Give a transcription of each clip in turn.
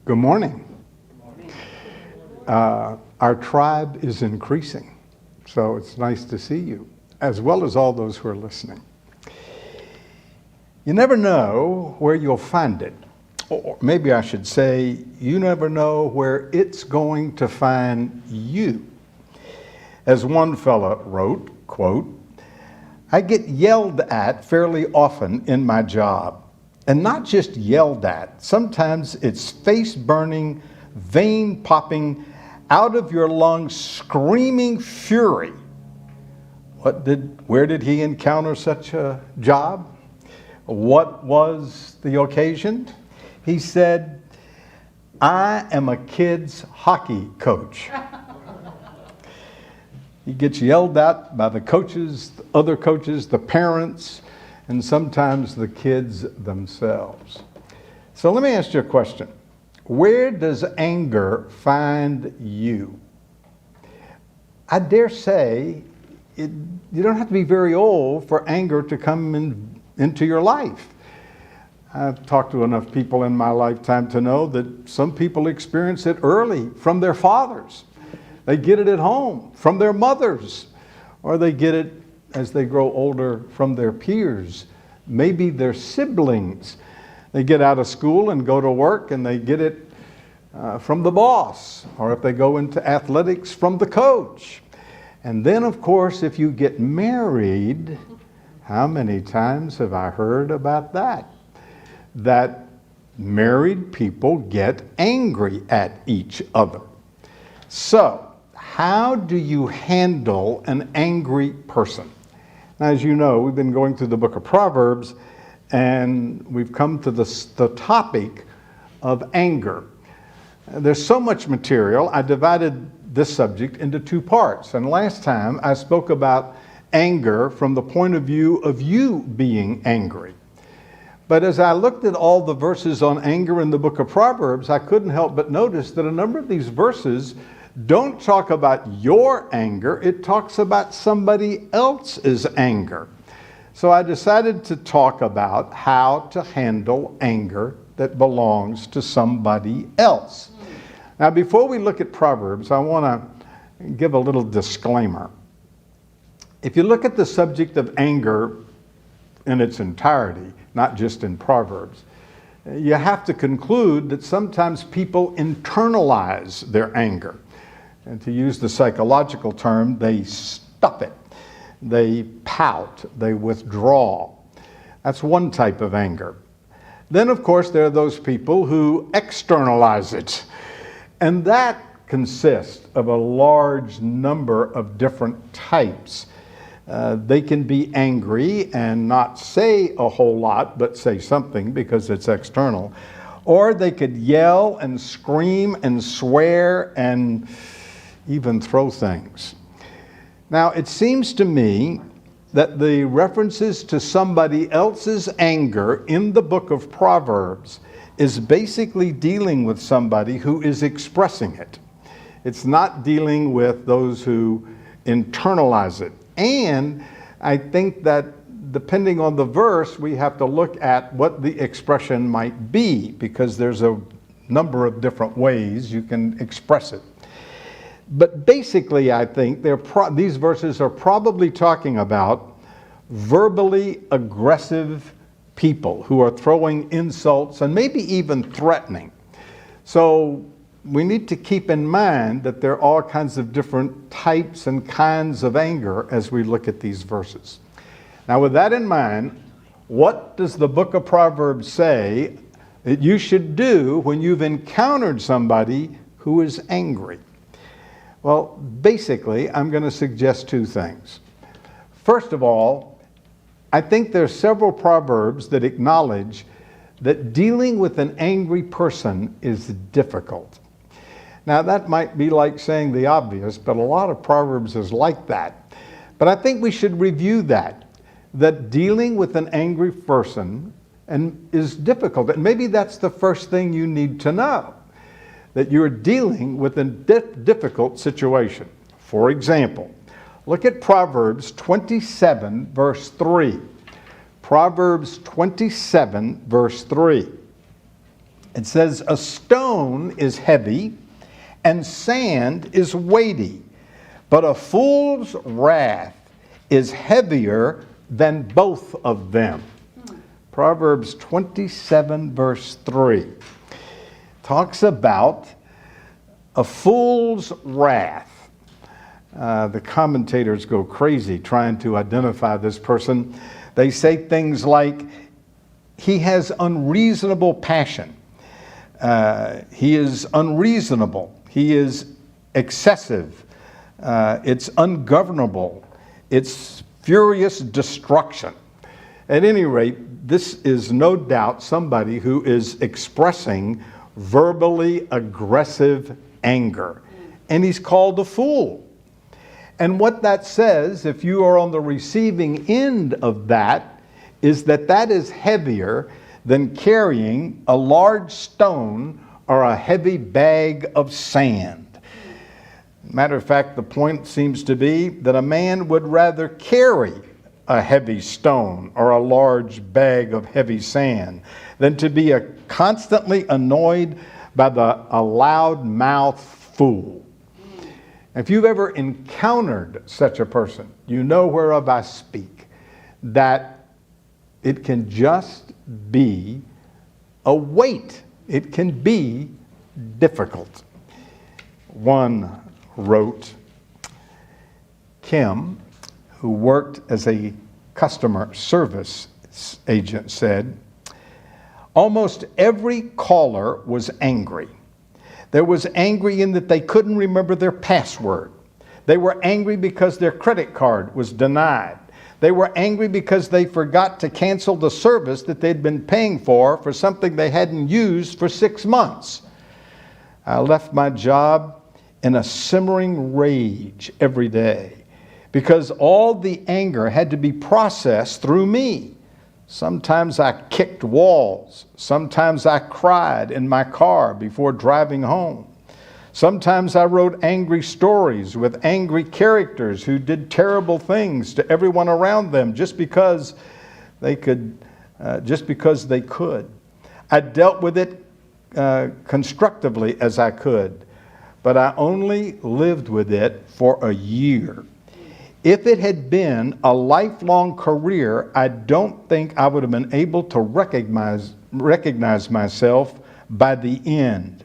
Good morning. Our tribe is increasing, so it's nice to see you, as well as all those who are listening. You never know where you'll find it. Or maybe I should say, you never know where it's going to find you. As one fella wrote, quote, "I get yelled at fairly often in my job. And not just yelled at. Sometimes it's face-burning, vein-popping, out of your lungs, screaming fury." Where did he encounter such a job? What was the occasion? He said, "I am a kid's hockey coach." He gets yelled at by the coaches, the other coaches, the parents, and sometimes the kids themselves. So let me ask you a question. Where does anger find you? I dare say you don't have to be very old for anger to come into your life. I've talked to enough people in my lifetime to know that some people experience it early from their fathers. They get it at home from their mothers, or they get it as they grow older from their peers, maybe their siblings. They get out of school and go to work and they get it from the boss, or if they go into athletics, from the coach. And then, of course, if you get married, how many times have I heard about that? That married people get angry at each other. So, how do you handle an angry person? Now, as you know, we've been going through the book of Proverbs, and we've come to the topic of anger. There's so much material. I divided this subject into two parts. And last time, I spoke about anger from the point of view of you being angry. But as I looked at all the verses on anger in the book of Proverbs, I couldn't help but notice that a number of these verses don't talk about your anger, it talks about somebody else's anger. So I decided to talk about how to handle anger that belongs to somebody else. Now, before we look at Proverbs, I want to give a little disclaimer. If you look at the subject of anger in its entirety, not just in Proverbs, you have to conclude that sometimes people internalize their anger. And to use the psychological term, they stuff it. They pout. They withdraw. That's one type of anger. Then, of course, there are those people who externalize it. And that consists of a large number of different types. They can be angry and not say a whole lot, but say something because it's external. Or they could yell and scream and swear and even throw things. Now, it seems to me that the references to somebody else's anger in the book of Proverbs is basically dealing with somebody who is expressing it. It's not dealing with those who internalize it. And I think that depending on the verse, we have to look at what the expression might be, because there's a number of different ways you can express it. But basically, I think these verses are probably talking about verbally aggressive people who are throwing insults and maybe even threatening. So we need to keep in mind that there are all kinds of different types and kinds of anger as we look at these verses. Now, with that in mind, what does the book of Proverbs say that you should do when you've encountered somebody who is angry? Well, basically, I'm going to suggest two things. First of all, I think there are several proverbs that acknowledge that dealing with an angry person is difficult. Now, that might be like saying the obvious, but a lot of proverbs is like that. But I think we should review that dealing with an angry person is difficult. And maybe that's the first thing you need to know, that you're dealing with a difficult situation. For example, look at Proverbs 27, verse 3. Proverbs 27, verse 3. It says, a stone is heavy and sand is weighty, but a fool's wrath is heavier than both of them. Proverbs 27 verse 3 talks about a fool's wrath. The commentators go crazy trying to identify this person. They say things like, he has unreasonable passion. He is unreasonable. He is excessive. It's ungovernable. It's furious destruction. At any rate, this is no doubt somebody who is expressing verbally aggressive anger. And he's called a fool. And what that says, if you are on the receiving end of that, is that that is heavier than carrying a large stone or a heavy bag of sand. Matter of fact, the point seems to be that a man would rather carry a heavy stone or a large bag of heavy sand than to be constantly annoyed by a loud-mouthed fool. If you've ever encountered such a person, you know whereof I speak, that it can just be a weight. It can be difficult. One wrote, Kim, who worked as a customer service agent, said, almost every caller was angry. They was angry in that they couldn't remember their password. They were angry because their credit card was denied. They were angry because they forgot to cancel the service that they'd been paying for something they hadn't used for 6 months. I left my job in a simmering rage every day because all the anger had to be processed through me. Sometimes I kicked walls. Sometimes I cried in my car before driving home. Sometimes I wrote angry stories with angry characters who did terrible things to everyone around them just because they could. I dealt with it constructively as I could, but I only lived with it for a year. If it had been a lifelong career, I don't think I would have been able to recognize myself by the end.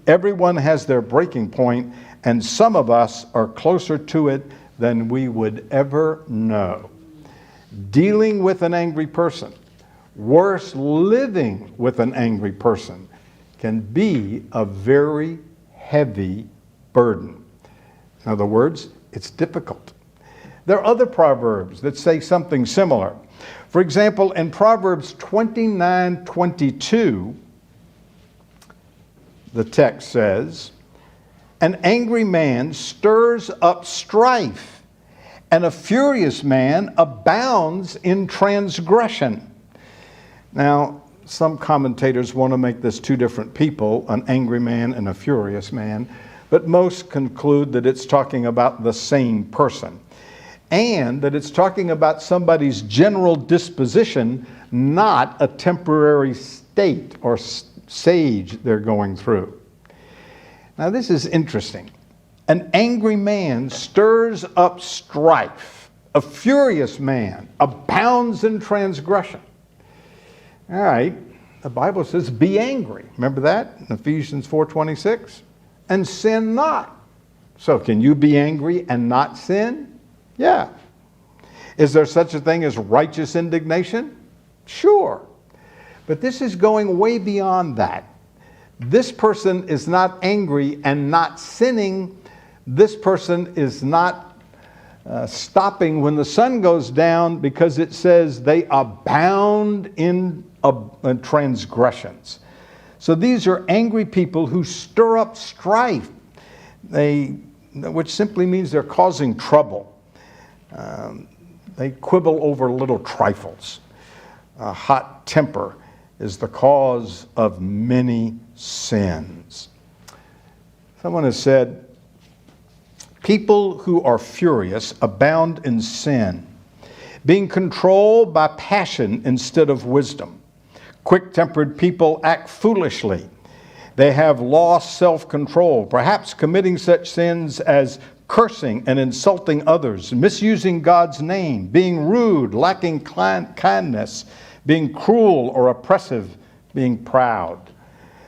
Everyone has their breaking point, and some of us are closer to it than we would ever know. Dealing with an angry person, worse, living with an angry person, can be a very heavy burden. In other words, it's difficult. There are other proverbs that say something similar. For example, in Proverbs 29:22, the text says, an angry man stirs up strife, and a furious man abounds in transgression. Now, some commentators want to make this two different people, an angry man and a furious man, but most conclude that it's talking about the same person, and that it's talking about somebody's general disposition, not a temporary state or stage they're going through. Now this is interesting. An angry man stirs up strife. A furious man abounds in transgression. All right, the Bible says be angry. Remember that in Ephesians 4:26? And sin not. So can you be angry and not sin? Yeah. Is there such a thing as righteous indignation? Sure. But this is going way beyond that. This person is not angry and not sinning. This person is not stopping when the sun goes down, because it says they abound in transgressions. So these are angry people who stir up strife, which simply means they're causing trouble. They quibble over little trifles. A hot temper is the cause of many sins. Someone has said, people who are furious abound in sin, being controlled by passion instead of wisdom. Quick-tempered people act foolishly. They have lost self-control, perhaps committing such sins as cursing and insulting others, misusing God's name, being rude, lacking kindness, being cruel or oppressive, being proud.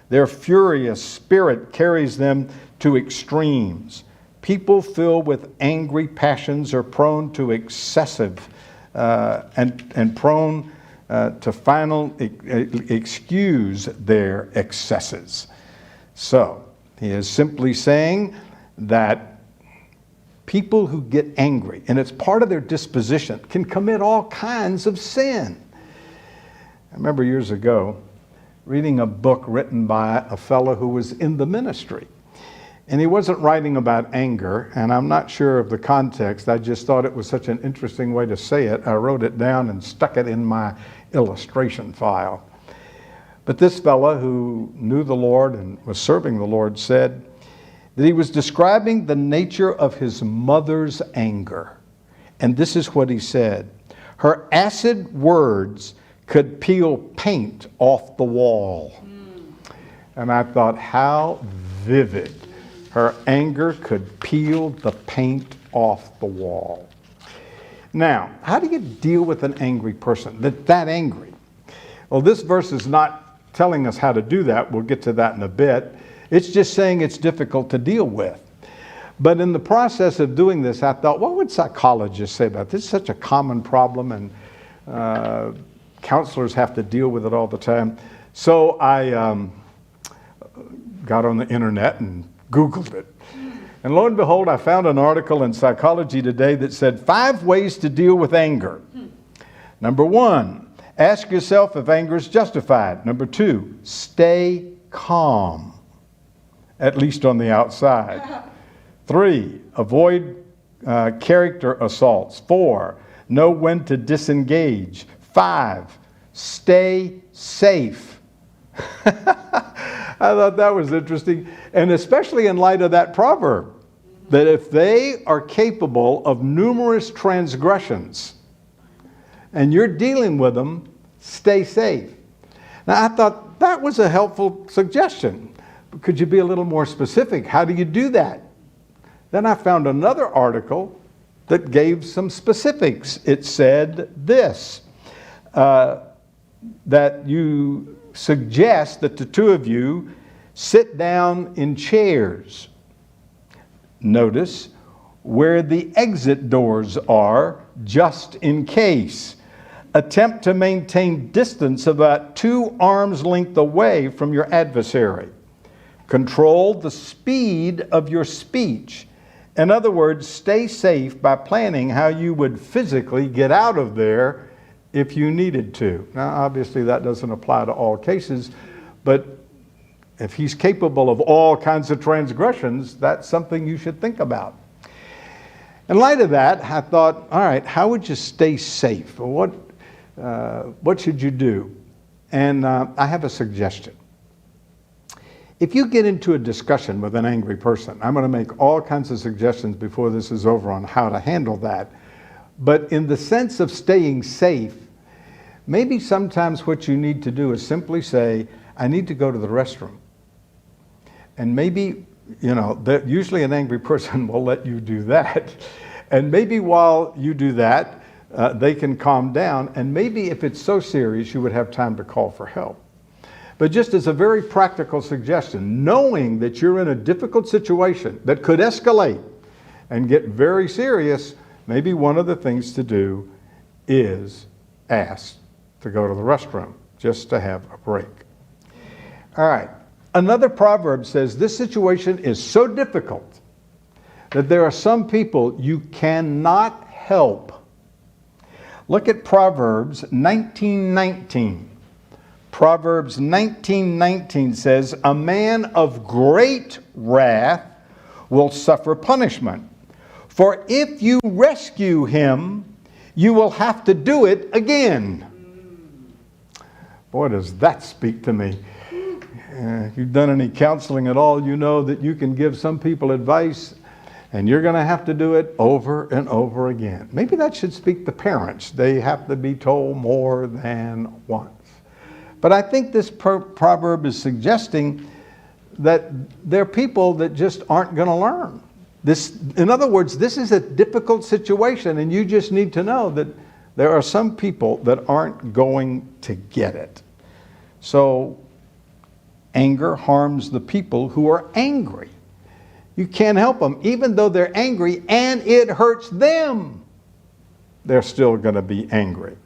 Their furious spirit carries them to extremes. People filled with angry passions are prone to excessive and prone to final excuse their excesses. So, he is simply saying that people who get angry, and it's part of their disposition, can commit all kinds of sin. I remember years ago reading a book written by a fellow who was in the ministry. And he wasn't writing about anger, and I'm not sure of the context. I just thought it was such an interesting way to say it. I wrote it down and stuck it in my illustration file. But this fellow who knew the Lord and was serving the Lord said that he was describing the nature of his mother's anger. And this is what he said: her acid words could peel paint off the wall. And I thought, how vivid. Her anger could peel the paint off the wall. Now, how do you deal with an angry person that angry? Well, this verse is not telling us how to do that. We'll get to that in a bit. It's just saying it's difficult to deal with. But in the process of doing this, I thought, what would psychologists say about this? It's such a common problem, and counselors have to deal with it all the time. So I got on the internet and Googled it. And lo and behold, I found an article in Psychology Today that said 5 ways to deal with anger. Number 1, ask yourself if anger is justified. Number 2, stay calm, at least on the outside. 3, avoid character assaults. 4, know when to disengage. 5, stay safe. I thought that was interesting, and especially in light of that proverb, that if they are capable of numerous transgressions and you're dealing with them, stay safe. Now, I thought that was a helpful suggestion. Could you be a little more specific? How do you do that? Then I found another article that gave some specifics. It said this, that you suggest that the two of you sit down in chairs. Notice where the exit doors are, just in case. Attempt to maintain distance about 2 arms length away from your adversary. Control the speed of your speech. In other words, stay safe by planning how you would physically get out of there if you needed to. Now, obviously that doesn't apply to all cases, but if he's capable of all kinds of transgressions, that's something you should think about. In light of that, I thought, all right, how would you stay safe? What should you do? And I have a suggestion. If you get into a discussion with an angry person, I'm going to make all kinds of suggestions before this is over on how to handle that. But in the sense of staying safe, maybe sometimes what you need to do is simply say, I need to go to the restroom. And maybe, usually an angry person will let you do that. And maybe while you do that, they can calm down. And maybe if it's so serious, you would have time to call for help. But just as a very practical suggestion, knowing that you're in a difficult situation that could escalate and get very serious, maybe one of the things to do is ask to go to the restroom, just to have a break. All right. Another proverb says this situation is so difficult that there are some people you cannot help. Look at Proverbs 19:19. Proverbs 19:19 says, a man of great wrath will suffer punishment. For if you rescue him, you will have to do it again. Boy, does that speak to me. If you've done any counseling at all, you know that you can give some people advice and you're going to have to do it over and over again. Maybe that should speak to parents. They have to be told more than once. But I think this proverb is suggesting that there are people that just aren't going to learn. In other words, this is a difficult situation, and you just need to know that there are some people that aren't going to get it. So anger harms the people who are angry. You can't help them. Even though they're angry and it hurts them, they're still going to be angry.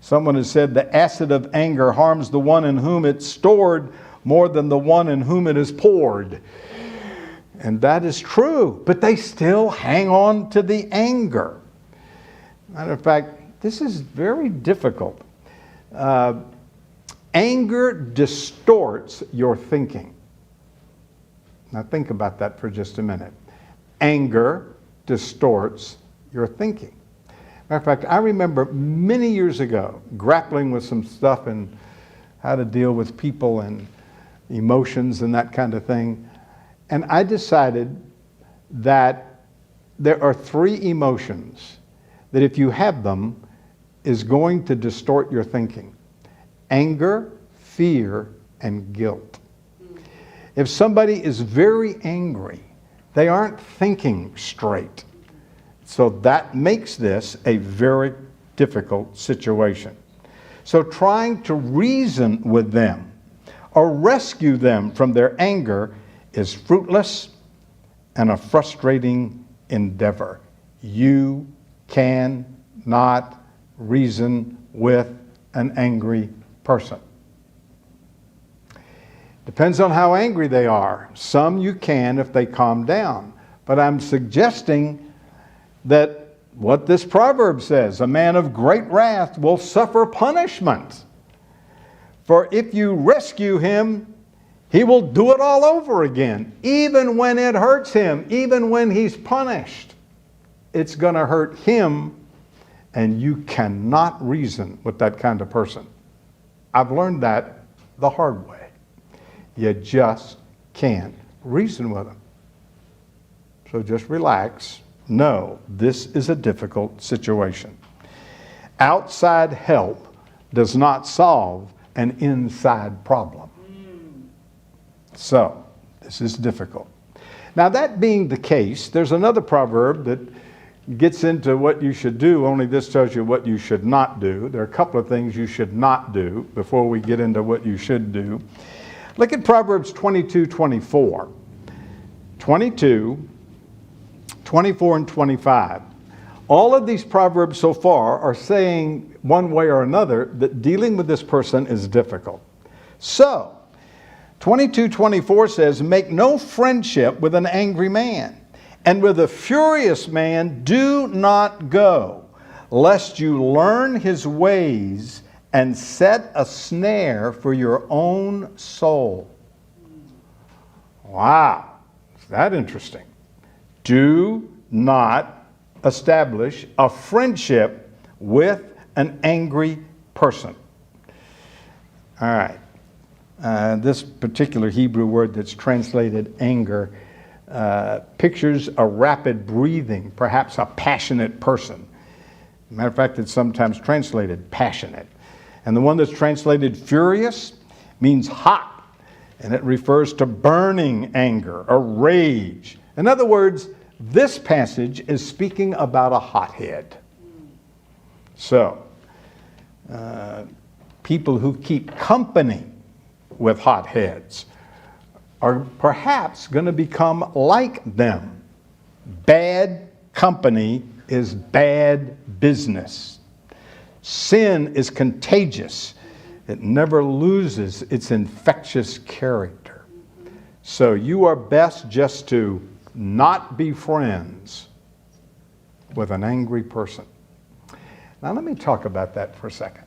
Someone has said the acid of anger harms the one in whom it's stored more than the one in whom it is poured. And that is true, but they still hang on to the anger. Matter of fact, this is very difficult. Anger distorts your thinking. Now think about that for just a minute. Anger distorts your thinking. Matter of fact, I remember many years ago grappling with some stuff and how to deal with people and emotions and that kind of thing. And I decided that there are three emotions that if you have them is going to distort your thinking. Anger, fear, and guilt. If somebody is very angry, they aren't thinking straight. So that makes this a very difficult situation. So trying to reason with them or rescue them from their anger is fruitless and a frustrating endeavor. You cannot reason with an angry person. Depends on how angry they are. Some you can if they calm down. But I'm suggesting that what this proverb says, a man of great wrath will suffer punishment. For if you rescue him, he will do it all over again. Even when it hurts him, even when he's punished, it's going to hurt him, and you cannot reason with that kind of person. I've learned that the hard way. You just can't reason with them. So just relax. No, this is a difficult situation. Outside help does not solve an inside problem. So, this is difficult. Now, that being the case, there's another proverb that gets into what you should do, only this tells you what you should not do. There are a couple of things you should not do before we get into what you should do. Look at Proverbs 22:24. 22, 24, and 25. All of these proverbs so far are saying one way or another that dealing with this person is difficult. So, 22:24 says, make no friendship with an angry man, and with a furious man do not go, lest you learn his ways and set a snare for your own soul. Wow, is that interesting? Do not establish a friendship with an angry person. All right. This particular Hebrew word that's translated anger pictures a rapid breathing, perhaps a passionate person. Matter of fact, it's sometimes translated passionate. And the one that's translated furious means hot, and it refers to burning anger or rage. In other words, this passage is speaking about a hothead. So, people who keep company with hotheads are perhaps going to become like them. Bad company is bad business. Sin is contagious. It never loses its infectious character. So you are best just to not be friends with an angry person. Now let me talk about that for a second.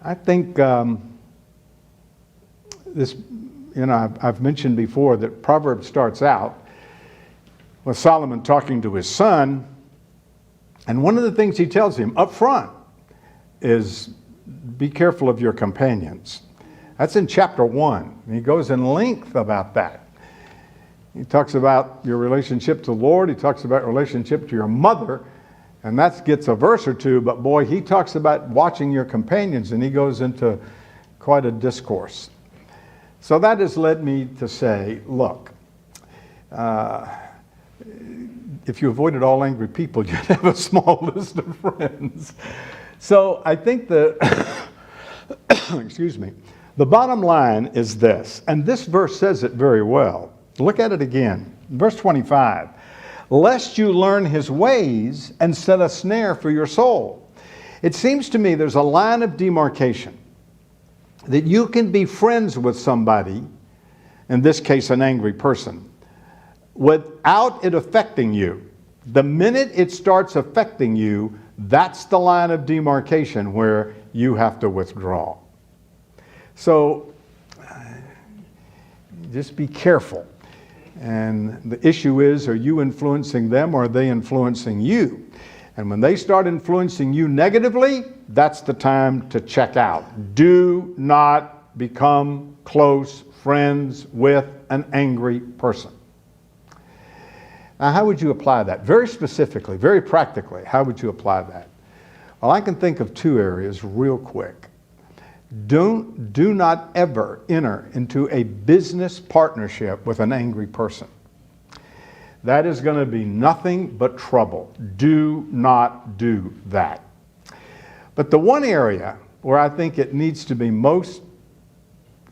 I think I've mentioned before that Proverbs starts out with Solomon talking to his son, and one of the things he tells him up front is be careful of your companions. That's in chapter 1. He goes in length about that. He talks about your relationship to the Lord. He talks about relationship to your mother, and that gets a verse or two, but boy, he talks about watching your companions, and he goes into quite a discourse. So that has led me to say, look, if you avoided all angry people, you'd have a small list of friends. So I think excuse me, the bottom line is this, and this verse says it very well. Look at it again. Verse 25, lest you learn his ways and set a snare for your soul. It seems to me there's a line of demarcation that you can be friends with somebody, in this case an angry person, without it affecting you. The minute it starts affecting you, that's the line of demarcation where you have to withdraw. So just be careful. And the issue is, are you influencing them or are they influencing you? And when they start influencing you negatively, that's the time to check out. Do not become close friends with an angry person. Now, how would you apply that? Very specifically, very practically, how would you apply that? Well, I can think of two areas real quick. Do not ever enter into a business partnership with an angry person. That is going to be nothing but trouble. Do not do that. But the one area where I think it needs to be most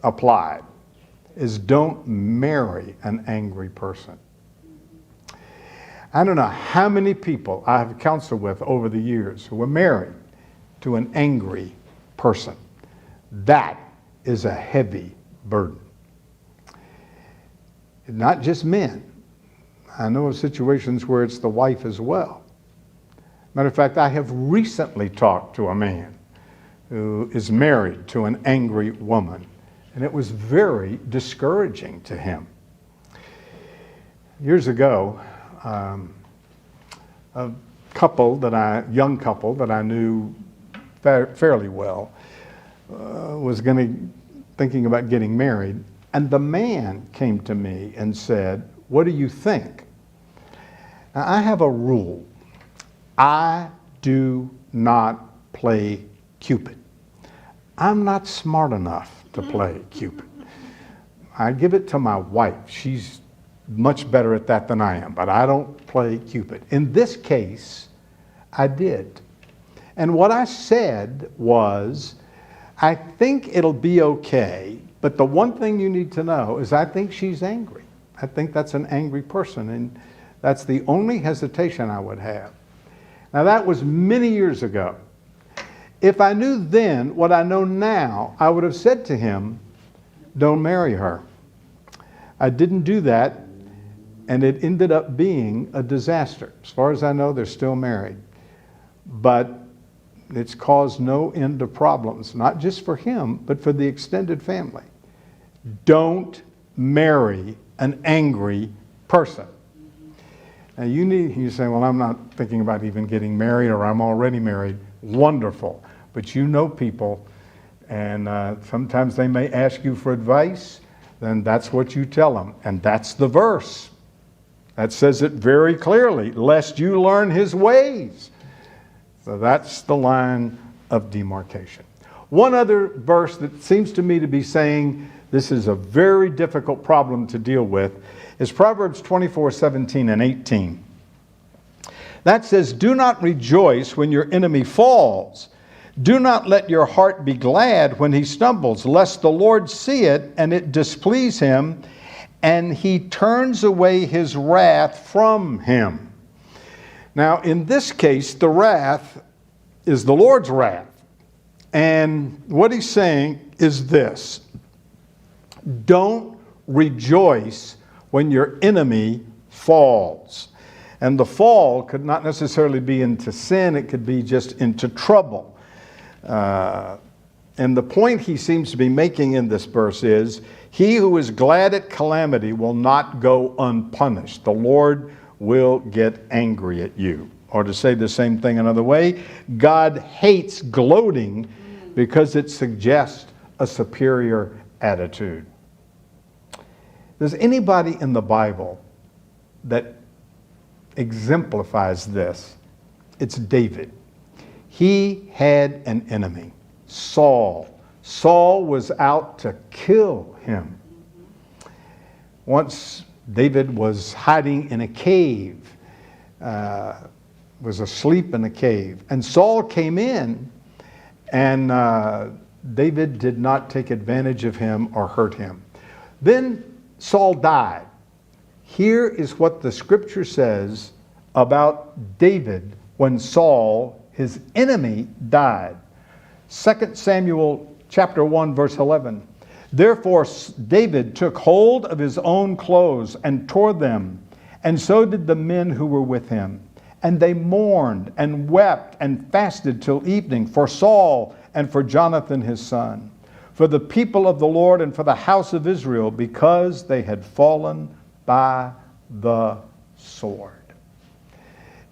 applied is don't marry an angry person. I don't know how many people I have counseled with over the years who were married to an angry person. That is a heavy burden. Not just men. I know of situations where it's the wife as well. Matter of fact, I have recently talked to a man who is married to an angry woman, and it was very discouraging to him. Years ago, a young couple that I knew fairly well was thinking about getting married, and the man came to me and said, "What do you think?" Now, I have a rule. I do not play Cupid. I'm not smart enough to play Cupid. I give it to my wife. She's much better at that than I am, but I don't play Cupid. In this case, I did. And what I said was, I think it'll be okay, but the one thing you need to know is I think she's angry. I think that's an angry person, and that's the only hesitation I would have. Now, that was many years ago. If I knew then what I know now, I would have said to him, don't marry her. I didn't do that, and it ended up being a disaster. As far as I know, they're still married. But it's caused no end of problems, not just for him, but for the extended family. Don't marry an angry person. Now you say, well, I'm not thinking about even getting married, or I'm already married. Wonderful. But you know people, and sometimes they may ask you for advice, then that's what you tell them. And that's the verse. That says it very clearly, lest you learn his ways. So that's the line of demarcation. One other verse that seems to me to be saying this is a very difficult problem to deal with is Proverbs 24:17 and 18. That says, do not rejoice when your enemy falls. Do not let your heart be glad when he stumbles, lest the Lord see it and it displease him, and he turns away his wrath from him. Now, in this case, the wrath is the Lord's wrath. And what he's saying is this: don't rejoice when your enemy falls. And the fall could not necessarily be into sin, it could be just into trouble. And the point he seems to be making in this verse is, he who is glad at calamity will not go unpunished. The Lord will get angry at you. Or to say the same thing another way, God hates gloating because it suggests a superior attitude. There's anybody in the Bible that exemplifies this? It's David. He had an enemy, Saul, Saul was out to kill him. Once David was hiding in a cave, was asleep in a cave, and Saul came in, and David did not take advantage of him or hurt him. Then Saul died. Here is what the scripture says about David when Saul, his enemy, died. 2 Samuel chapter 1, verse 11. Therefore David took hold of his own clothes and tore them, and so did the men who were with him. And they mourned and wept and fasted till evening for Saul and for Jonathan his son, for the people of the Lord and for the house of Israel, because they had fallen by the sword.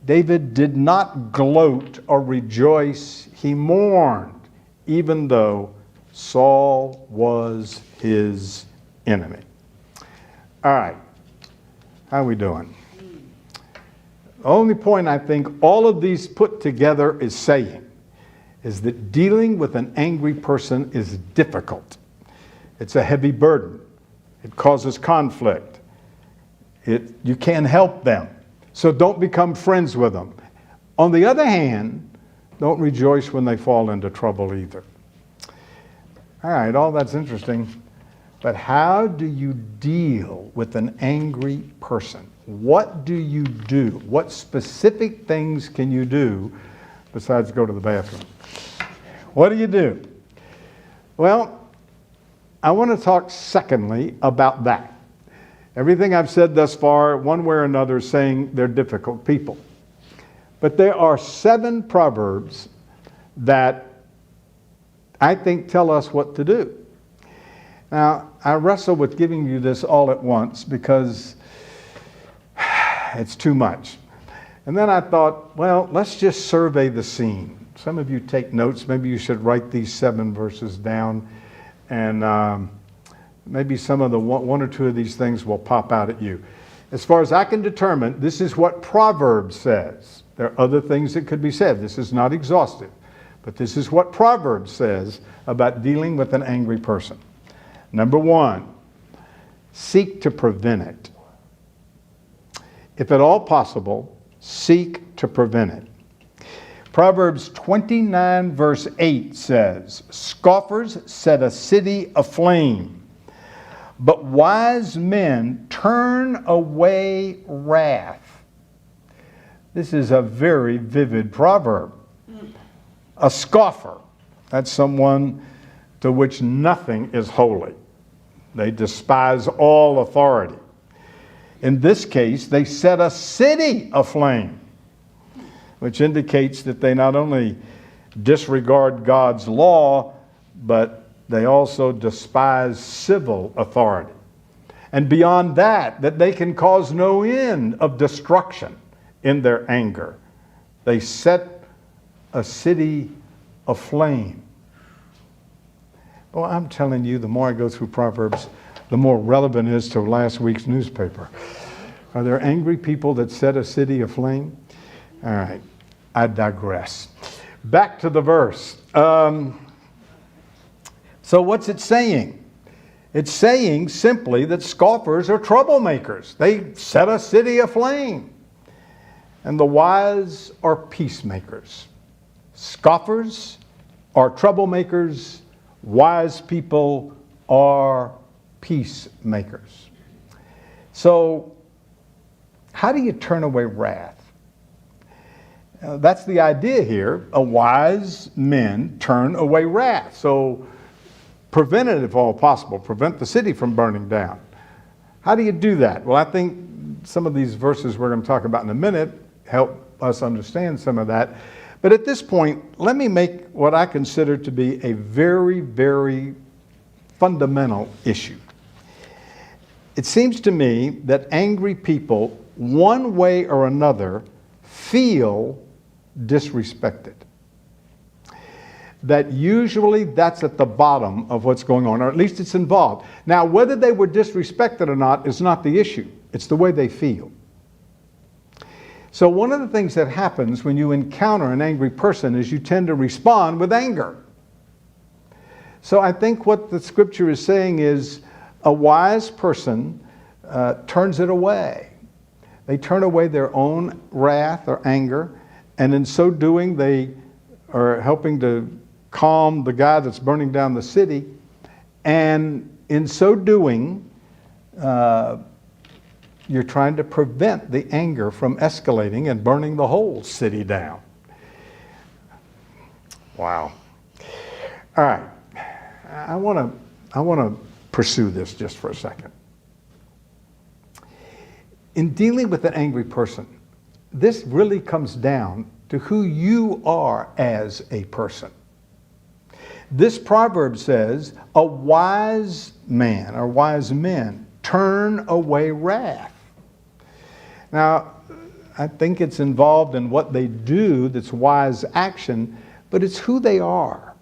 David did not gloat or rejoice. He mourned, even though Saul was his enemy. All right, how are we doing? The only point I think all of these put together is saying is that dealing with an angry person is difficult. It's a heavy burden. It causes conflict. You can't help them. So don't become friends with them. On the other hand, don't rejoice when they fall into trouble either. All right, all that's interesting. But how do you deal with an angry person? What do you do? What specific things can you do besides go to the bathroom? What do you do? Well, I want to talk secondly about that. Everything I've said thus far, one way or another, is saying they're difficult people. But there are 7 proverbs that I think tell us what to do. Now, I wrestle with giving you this all at once because it's too much. And then I thought, well, let's just survey the scene. Some of you take notes. Maybe you should write these 7 verses down, and maybe some of the one or two of these things will pop out at you. As far as I can determine, this is what Proverbs says. There are other things that could be said. This is not exhaustive, but this is what Proverbs says about dealing with an angry person. Number 1, seek to prevent it. If at all possible, seek to prevent it. Proverbs 29 verse 8 says, scoffers set a city aflame, but wise men turn away wrath. This is a very vivid proverb. A scoffer, that's someone to which nothing is holy. They despise all authority. In this case, they set a city aflame, which indicates that they not only disregard God's law, but they also despise civil authority. And beyond that, that they can cause no end of destruction in their anger. They set a city aflame. Well, I'm telling you, the more I go through Proverbs, the more relevant it is to last week's newspaper. Are there angry people that set a city aflame? All right, I digress. Back to the verse. So what's it saying? It's saying simply that scoffers are troublemakers. They set a city aflame. And the wise are peacemakers. Scoffers are troublemakers. Wise people are peacemakers. So, how do you turn away wrath? That's the idea here. A wise men turn away wrath. So, prevent it if all possible. Prevent the city from burning down. How do you do that? Well, I think some of these verses we're going to talk about in a minute help us understand some of that. But at this point, let me make what I consider to be a very, very fundamental issue. It seems to me that angry people, one way or another, feel disrespected. That usually that's at the bottom of what's going on, or at least it's involved. Now, whether they were disrespected or not is not the issue. It's the way they feel. So one of the things that happens when you encounter an angry person is you tend to respond with anger. So I think what the scripture is saying is a wise person turns it away. They turn away their own wrath or anger, and in so doing they are helping to calm the guy that's burning down the city, and in so doing you're trying to prevent the anger from escalating and burning the whole city down. Wow. All right. I want to pursue this just for a second. In dealing with an angry person, this really comes down to who you are as a person. This proverb says, a wise man or wise men turn away wrath. Now, I think it's involved in what they do that's wise action, but it's who they are.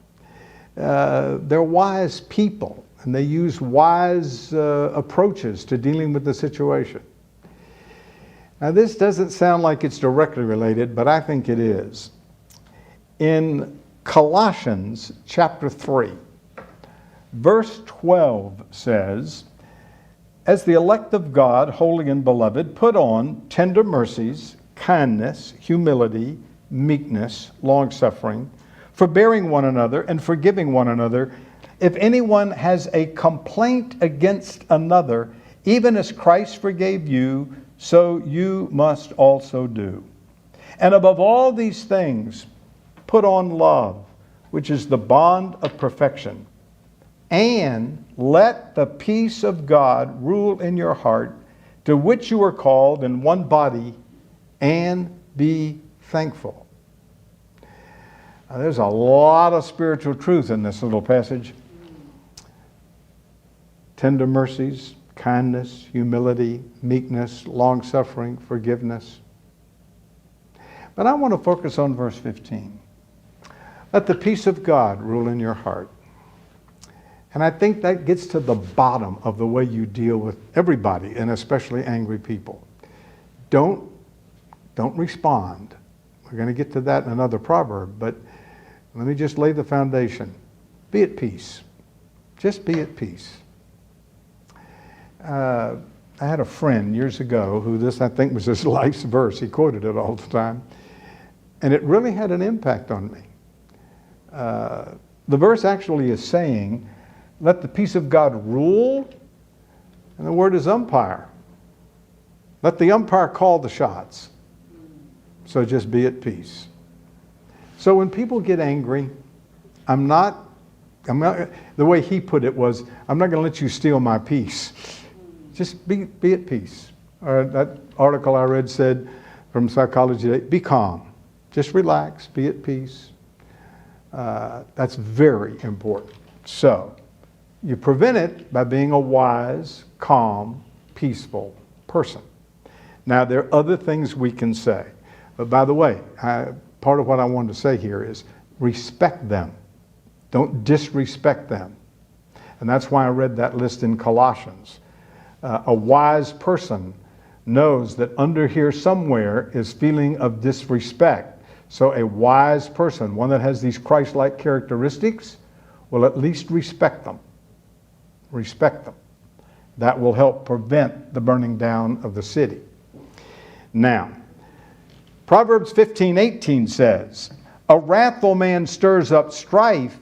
They're wise people, and they use wise approaches to dealing with the situation. Now, this doesn't sound like it's directly related, but I think it is. In Colossians chapter 3, verse 12 says, as the elect of God, holy and beloved, put on tender mercies, kindness, humility, meekness, long-suffering, forbearing one another and forgiving one another. If anyone has a complaint against another, even as Christ forgave you, so you must also do. And above all these things, put on love, which is the bond of perfection. And let the peace of God rule in your heart, to which you are called in one body, and be thankful. Now, there's a lot of spiritual truth in this little passage. Tender mercies, kindness, humility, meekness, long-suffering, forgiveness. But I want to focus on verse 15. Let the peace of God rule in your heart. And I think that gets to the bottom of the way you deal with everybody, and especially angry people. Don't respond. We're going to get to that in another proverb, but let me just lay the foundation. Be at peace. Just be at peace. I had a friend years ago who this, I think, was his life's verse. He quoted it all the time. And it really had an impact on me. The verse actually is saying, let the peace of God rule, and the word is umpire. Let the umpire call the shots. So just be at peace. So when people get angry, I'm not, the way he put it was, I'm not going to let you steal my peace. Just be at peace. Or that article I read said from Psychology Today, be calm. Just relax, be at peace. That's very important. So you prevent it by being a wise, calm, peaceful person. Now, there are other things we can say. But by the way, part of what I wanted to say here is respect them. Don't disrespect them. And that's why I read that list in Colossians. A wise person knows that under here somewhere is feeling of disrespect. So a wise person, one that has these Christ-like characteristics, will at least respect them. Respect them. That will help prevent the burning down of the city. Now, Proverbs 15:18 says, a wrathful man stirs up strife,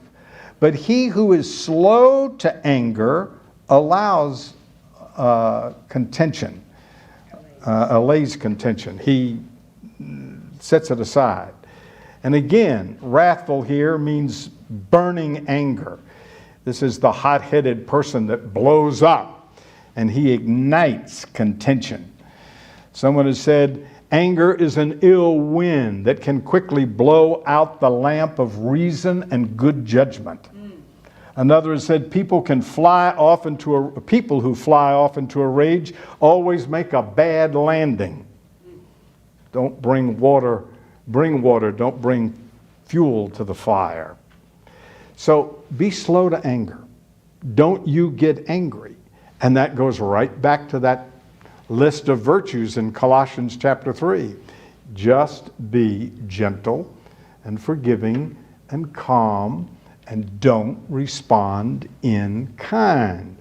but he who is slow to anger allays contention. Allays contention. He sets it aside. And again, wrathful here means burning anger. This is the hot-headed person that blows up and he ignites contention. Someone has said, anger is an ill wind that can quickly blow out the lamp of reason and good judgment. Another has said, people who fly off into a rage always make a bad landing. Don't bring water, don't bring fuel to the fire. So be slow to anger. Don't you get angry. And that goes right back to that list of virtues in Colossians chapter 3. Just be gentle and forgiving and calm and don't respond in kind.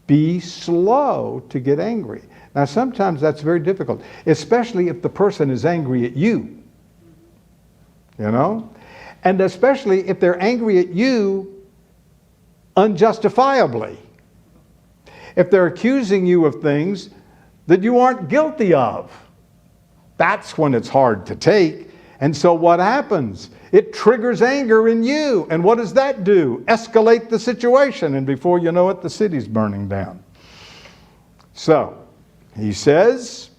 Be slow to get angry. Now, sometimes that's very difficult, especially if the person is angry at you. You know? And especially if they're angry at you unjustifiably. If they're accusing you of things that you aren't guilty of. That's when it's hard to take. And so what happens? It triggers anger in you. And what does that do? Escalate the situation. And before you know it, the city's burning down. So, he says,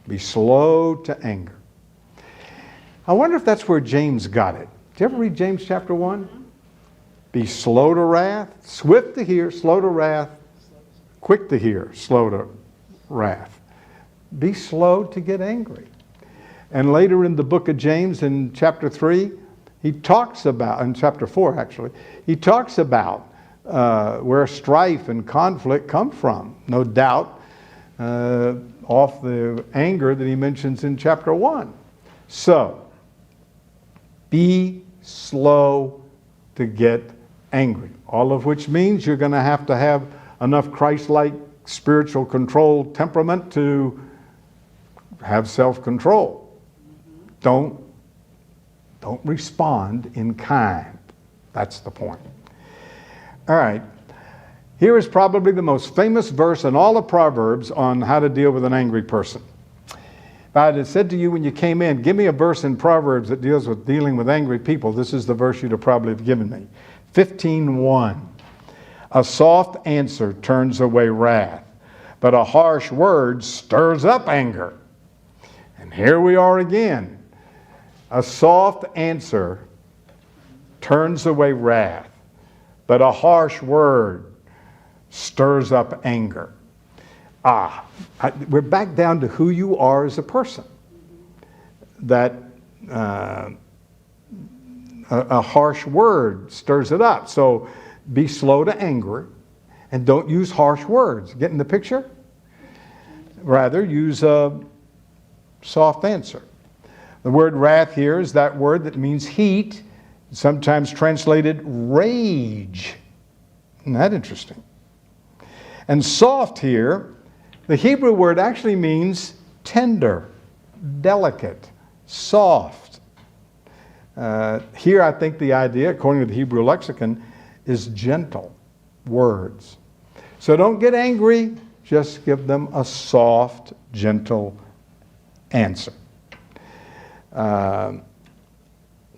be slow to anger. I wonder if that's where James got it. Did you ever read James chapter 1? Be slow to wrath, swift to hear, slow to wrath, quick to hear, slow to wrath. Be slow to get angry. And later in the book of James in chapter 3, he talks about, in chapter 4 actually, he talks about where strife and conflict come from. No doubt off the anger that he mentions in chapter 1. So, be slow to get angry. All of which means you're going to have enough Christ-like spiritual control temperament to have self-control. Don't respond in kind. That's the point. All right. Here is probably the most famous verse in all of Proverbs on how to deal with an angry person. If I had said to you when you came in, give me a verse in Proverbs that deals with dealing with angry people, this is the verse you'd have probably given me. 15:1. A soft answer turns away wrath, but a harsh word stirs up anger. And here we are again. A soft answer turns away wrath, but a harsh word stirs up anger. We're back down to who you are as a person. That a harsh word stirs it up. So be slow to anger and don't use harsh words. Getting the picture? Rather, use a soft answer. The word wrath here is that word that means heat, sometimes translated rage. Isn't that interesting? And soft here, the Hebrew word actually means tender, delicate, soft. Here I think the idea, according to the Hebrew lexicon, is gentle words. So don't get angry, just give them a soft, gentle answer.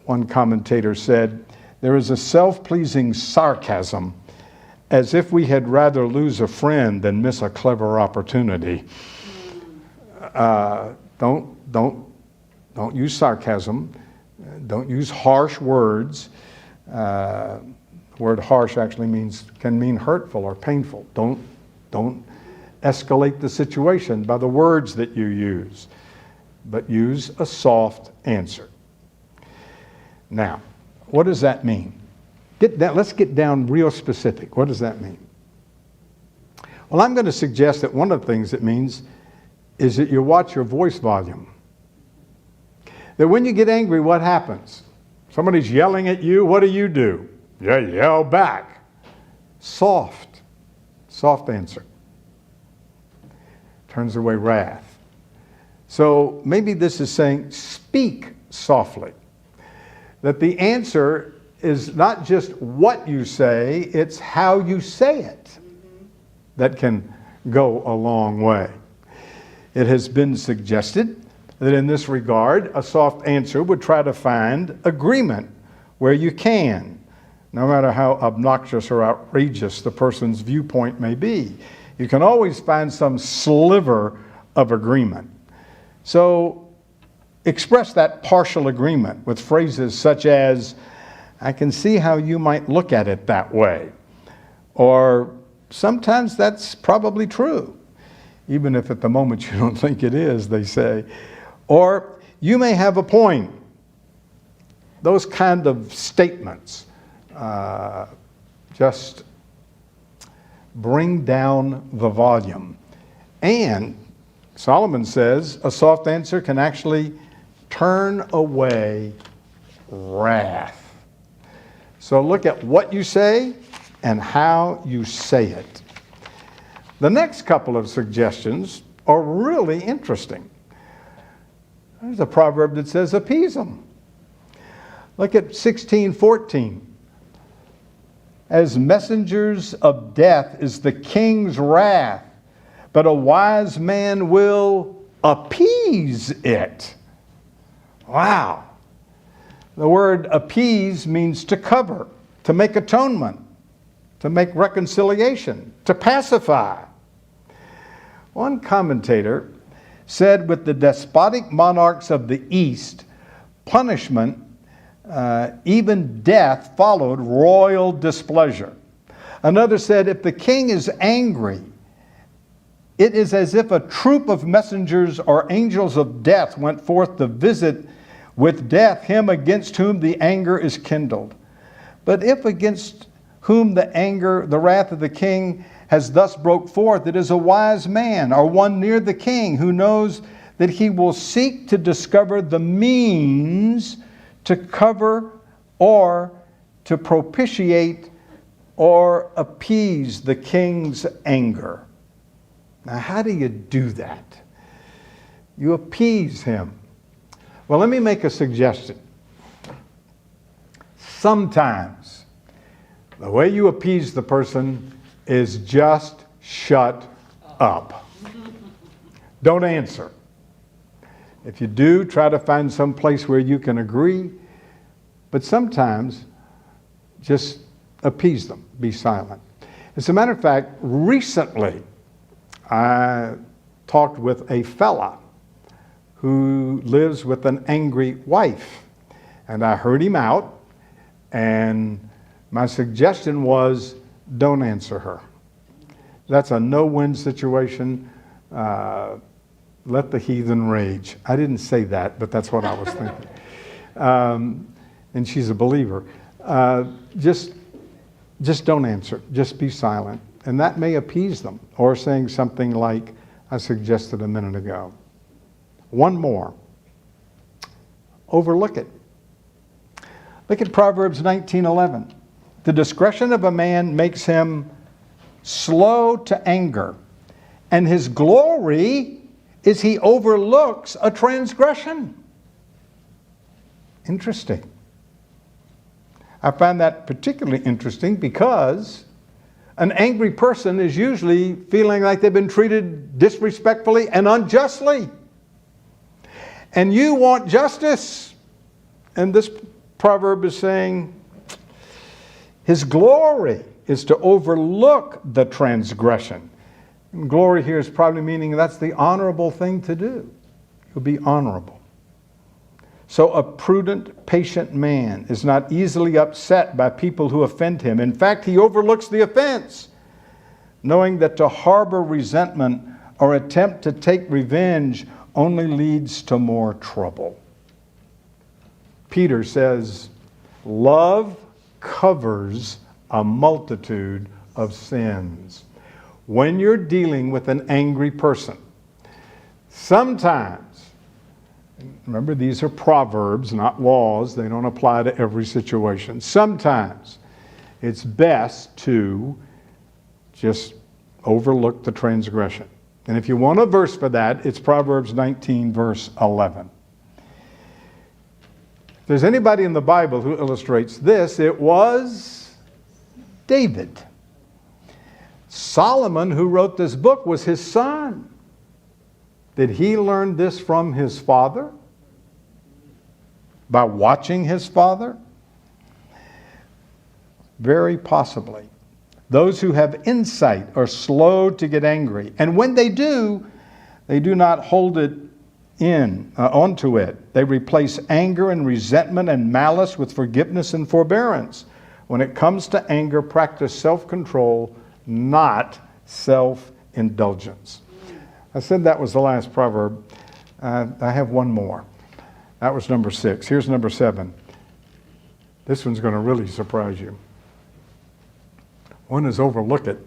One commentator said, there is a self-pleasing sarcasm as if we had rather lose a friend than miss a clever opportunity. Don't use sarcasm. Don't use harsh words. The word harsh actually can mean hurtful or painful. Don't escalate the situation by the words that you use, but use a soft answer. Now, what does that mean? Let's get down real specific. What does that mean? Well, I'm going to suggest that one of the things it means is that you watch your voice volume. That when you get angry, what happens? Somebody's yelling at you, what do? You yell back. Soft answer. Turns away wrath. So maybe this is saying, speak softly. That the answer is not just what you say, it's how you say it that can go a long way. It has been suggested that in this regard, a soft answer would try to find agreement where you can, no matter how obnoxious or outrageous the person's viewpoint may be. You can always find some sliver of agreement. So express that partial agreement with phrases such as, I can see how you might look at it that way. Or sometimes that's probably true, even if at the moment you don't think it is, they say. Or you may have a point. Those kind of statements just bring down the volume. And Solomon says a soft answer can actually turn away wrath. So look at what you say and how you say it. The next couple of suggestions are really interesting. There's a proverb that says, appease them. Look at 16:14. As messengers of death is the king's wrath, but a wise man will appease it. Wow. The word appease means to cover, to make atonement, to make reconciliation, to pacify. One commentator said with the despotic monarchs of the East, punishment, even death, followed royal displeasure. Another said, if the king is angry, it is as if a troop of messengers or angels of death went forth to visit with death him against whom the anger is kindled. But if against whom the wrath of the king has thus broke forth, it is a wise man or one near the king who knows that he will seek to discover the means to cover or to propitiate or appease the king's anger. Now, how do you do that? You appease him. Well, let me make a suggestion. Sometimes the way you appease the person is just shut up. Don't answer. If you do, try to find some place where you can agree, but sometimes just appease them, be silent. As a matter of fact, recently I talked with a fella who lives with an angry wife, and I heard him out, and my suggestion was, don't answer her. That's a no-win situation. Let the heathen rage. I didn't say that, but that's what I was thinking. And she's a believer. Just don't answer. Just be silent. And that may appease them. Or saying something like I suggested a minute ago. One more. Overlook it. Look at Proverbs 19:11. The discretion of a man makes him slow to anger, and his glory is he overlooks a transgression. Interesting. I find that particularly interesting because an angry person is usually feeling like they've been treated disrespectfully and unjustly. And you want justice. And this proverb is saying his glory is to overlook the transgression. And glory here is probably meaning that's the honorable thing to do. You'll be honorable. So a prudent, patient man is not easily upset by people who offend him. In fact, he overlooks the offense, knowing that to harbor resentment or attempt to take revenge only leads to more trouble. Peter says, love covers a multitude of sins. When you're dealing with an angry person, sometimes, remember these are proverbs, not laws, they don't apply to every situation. Sometimes it's best to just overlook the transgression. And if you want a verse for that, it's Proverbs 19, verse 11. If there's anybody in the Bible who illustrates this, it was David. Solomon, who wrote this book, was his son. Did he learn this from his father? By watching his father? Very possibly. Those who have insight are slow to get angry. And when they do not hold it onto it. They replace anger and resentment and malice with forgiveness and forbearance. When it comes to anger, practice self-control, not self-indulgence. I said that was the last proverb. I have one more. That was number 6. Here's number 7. This one's going to really surprise you. One is overlook it.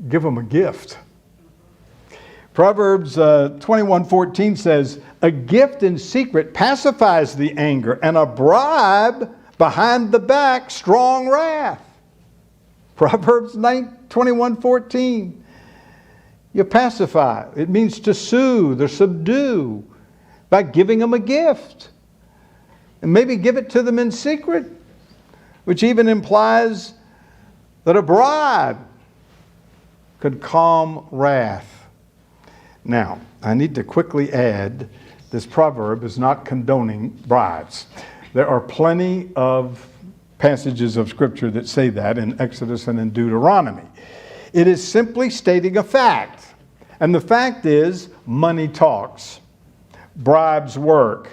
Give them a gift. Proverbs 21:14 says, a gift in secret pacifies the anger, and a bribe Behind the back, strong wrath. Proverbs 21:14. You pacify. It means to soothe or subdue by giving them a gift. And maybe give it to them in secret, which even implies that a bribe could calm wrath. Now, I need to quickly add, this proverb is not condoning bribes. There are plenty of passages of Scripture that say that in Exodus and in Deuteronomy. It is simply stating a fact. And the fact is, money talks. Bribes work.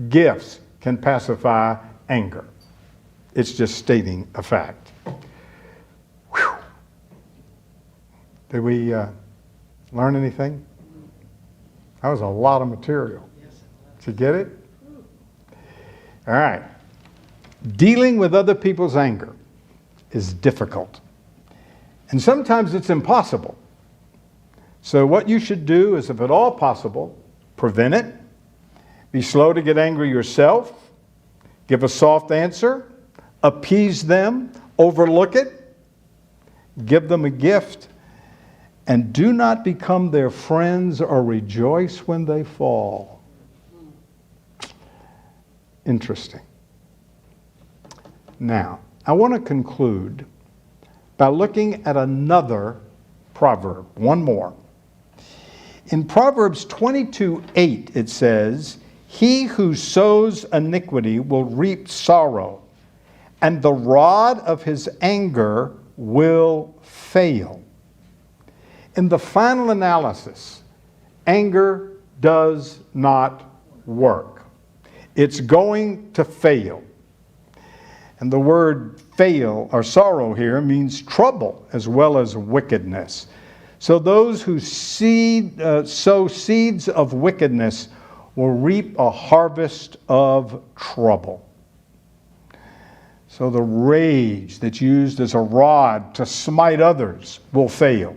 Gifts can pacify anger. It's just stating a fact. Whew. Did we learn anything? That was a lot of material. Did you get it? All right. Dealing with other people's anger is difficult. And sometimes it's impossible. So what you should do is, if at all possible, prevent it. Be slow to get angry yourself. Give a soft answer. Appease them. Overlook it. Give them a gift. And do not become their friends or rejoice when they fall. Interesting. Now, I want to conclude by looking at another proverb, one more. In Proverbs 22:8, it says, "He who sows iniquity will reap sorrow, and the rod of his anger will fail." In the final analysis, anger does not work. It's going to fail. And the word fail or sorrow here means trouble as well as wickedness. So those who sow seeds of wickedness will reap a harvest of trouble. So the rage that's used as a rod to smite others will fail.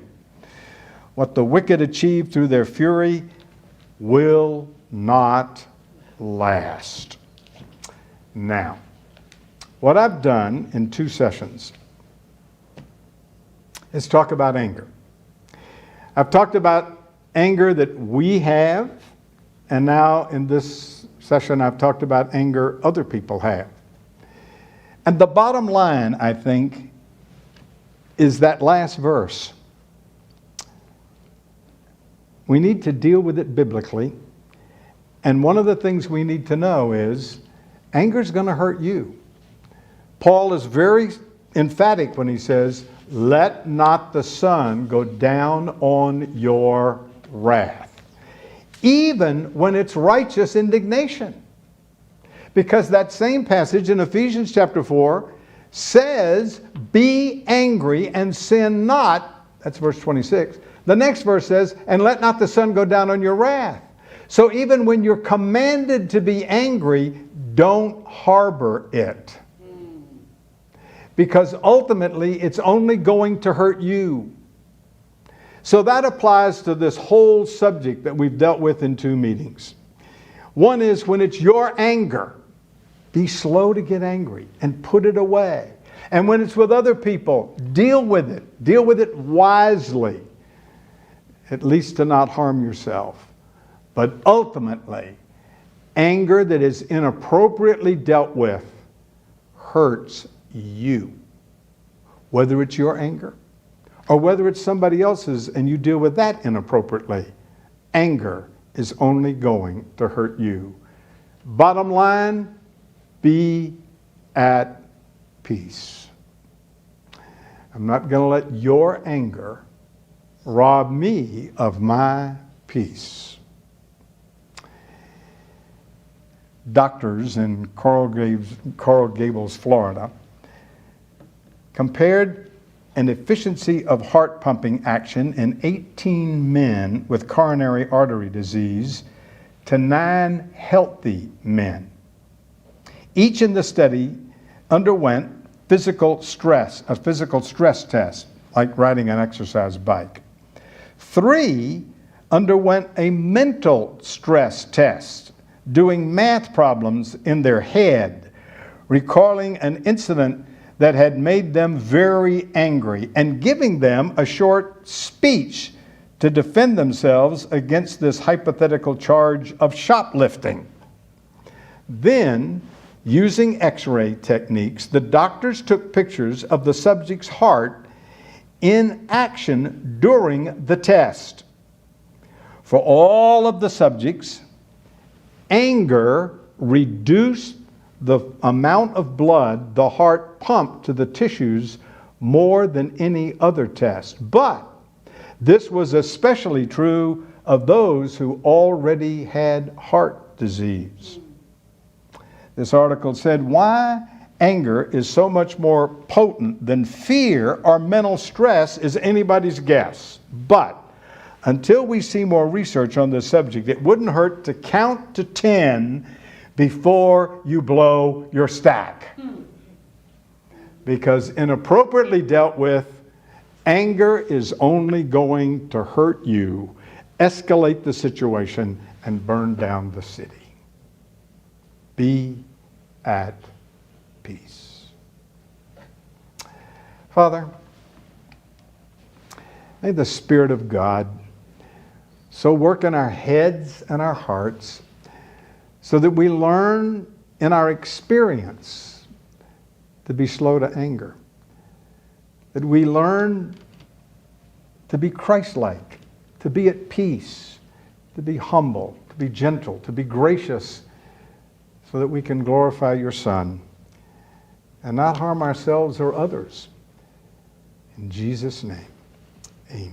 What the wicked achieve through their fury will not last. Now, what I've done in 2 sessions is talk about anger. I've talked about anger that we have, and now in this session I've talked about anger other people have. And the bottom line, I think, is that last verse. We need to deal with it biblically. And one of the things we need to know is anger is going to hurt you. Paul is very emphatic when he says, "Let not the sun go down on your wrath," even when it's righteous indignation. Because that same passage in Ephesians chapter 4 says, "Be angry and sin not." That's verse 26. The next verse says, "And let not the sun go down on your wrath." So even when you're commanded to be angry, don't harbor it. Because ultimately, it's only going to hurt you. So that applies to this whole subject that we've dealt with in 2 meetings. One is when it's your anger, be slow to get angry and put it away. And when it's with other people, deal with it. Deal with it wisely, at least to not harm yourself. But ultimately, anger that is inappropriately dealt with hurts you. Whether it's your anger or whether it's somebody else's and you deal with that inappropriately, anger is only going to hurt you. Bottom line, be at peace. I'm not going to let your anger rob me of my peace. Doctors in Coral Gables, Florida, compared an efficiency of heart pumping action in 18 men with coronary artery disease to 9 healthy men. Each in the study underwent a physical stress test, like riding an exercise bike. 3 underwent a mental stress test, doing math problems in their head, recalling an incident that had made them very angry and giving them a short speech to defend themselves against this hypothetical charge of shoplifting. Then, using X-ray techniques, the doctors took pictures of the subject's heart in action during the test. For all of the subjects, anger reduced the amount of blood the heart pumped to the tissues more than any other test. But this was especially true of those who already had heart disease. This article said, why anger is so much more potent than fear or mental stress is anybody's guess. But until we see more research on this subject, it wouldn't hurt to count to 10 before you blow your stack. Because inappropriately dealt with, anger is only going to hurt you, escalate the situation, and burn down the city. Be at peace. Father, may the Spirit of God so work in our heads and our hearts so that we learn in our experience to be slow to anger, that we learn to be Christ-like, to be at peace, to be humble, to be gentle, to be gracious, so that we can glorify your Son and not harm ourselves or others. In Jesus' name.